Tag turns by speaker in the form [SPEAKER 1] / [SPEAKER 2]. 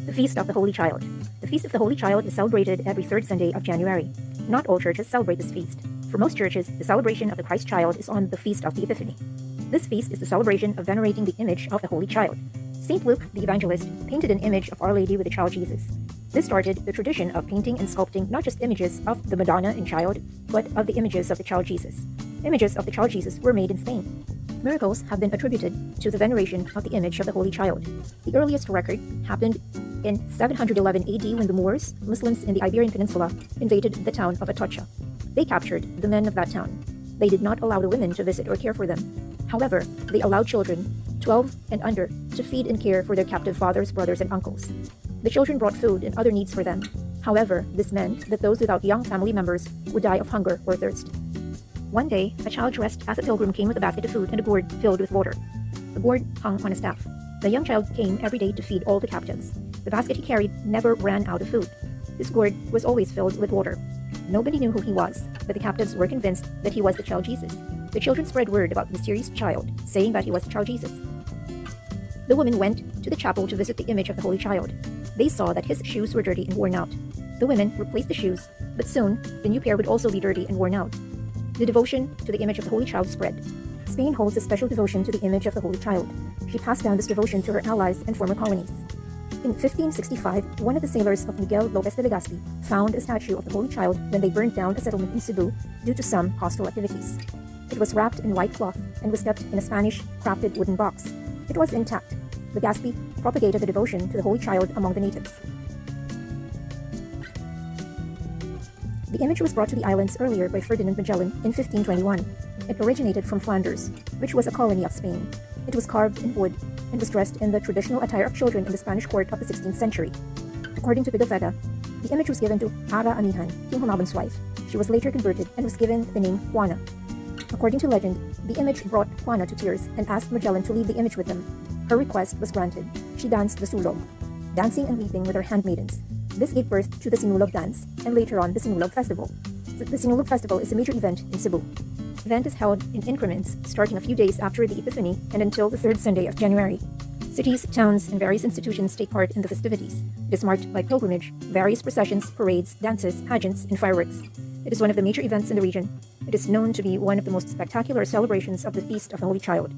[SPEAKER 1] The Feast of the Holy Child. The Feast of the Holy Child is celebrated every third Sunday of January. Not all churches celebrate this feast. For most churches, the celebration of the Christ child is on the Feast of the Epiphany. This feast is the celebration of venerating the image of the Holy Child. St. Luke, the evangelist, painted an image of Our Lady with the child Jesus. This started the tradition of painting and sculpting not just images of the Madonna and child, but of the images of the child Jesus. Images of the child Jesus were made in Spain. Miracles have been attributed to the veneration of the image of the Holy Child. The earliest record happened in 711 AD when the Moors, Muslims in the Iberian Peninsula, invaded the town of Atocha. They captured the men of that town. They did not allow the women to visit or care for them. However, they allowed children, 12 and under, to feed and care for their captive fathers, brothers, and uncles. The children brought food and other needs for them. However, this meant that those without young family members would die of hunger or thirst. One day, a child dressed as a pilgrim came with a basket of food and a gourd filled with water. The gourd hung on a staff. The young child came every day to feed all the captives. The basket he carried never ran out of food. His gourd was always filled with water. Nobody knew who he was, but the captives were convinced that he was the child Jesus. The children spread word about the mysterious child, saying that he was the child Jesus. The women went to the chapel to visit the image of the Holy Child. They saw that his shoes were dirty and worn out. The women replaced the shoes, but soon the new pair would also be dirty and worn out. The devotion to the image of the Holy Child spread. Spain holds a special devotion to the image of the Holy Child. She passed down this devotion to her allies and former colonies. In 1565, one of the sailors of Miguel Lopez de Legazpi found a statue of the Holy Child when they burned down a settlement in Cebu due to some hostile activities. It was wrapped in white cloth and was kept in a Spanish-crafted wooden box. It was intact. Legazpi propagated the devotion to the Holy Child among the natives. The image was brought to the islands earlier by Ferdinand Magellan in 1521. It originated from Flanders, which was a colony of Spain. It was carved in wood and was dressed in the traditional attire of children in the Spanish court of the 16th century. According to Pigafetta, the image was given to Ara Amihan, King Humabon's wife. She was later converted and was given the name Juana. According to legend, the image brought Juana to tears and asked Magellan to leave the image with him. Her request was granted. She danced the sulog, dancing and weeping with her handmaidens. This gave birth to the Sinulog dance, and later on the Sinulog Festival. The Sinulog Festival is a major event in Cebu. The event is held in increments starting a few days after the Epiphany and until the third Sunday of January. Cities, towns, and various institutions take part in the festivities. It is marked by pilgrimage, various processions, parades, dances, pageants, and fireworks. It is one of the major events in the region. It is known to be one of the most spectacular celebrations of the Feast of the Holy Child.